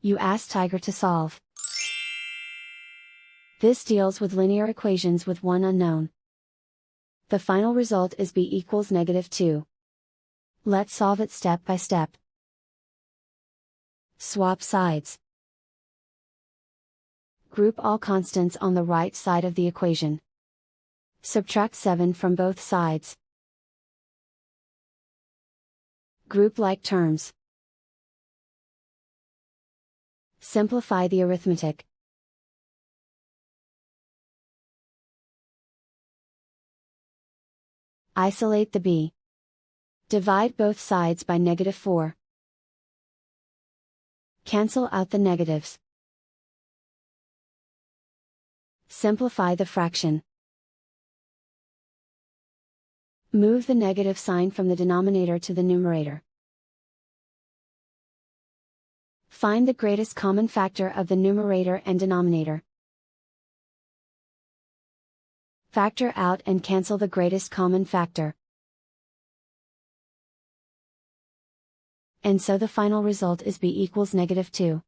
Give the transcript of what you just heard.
You ask Tiger to solve. This deals with linear equations with one unknown. The final result is b equals -2. Let's solve it step by step. Swap sides. Group all constants on the right side of the equation. Subtract 7 from both sides. Group like terms. Simplify the arithmetic. Isolate the b. Divide both sides by -4. Cancel out the negatives. Simplify the fraction. Move the negative sign from the denominator to the numerator. Find the greatest common factor of the numerator and denominator. Factor out and cancel the greatest common factor. And so the final result is b equals -2.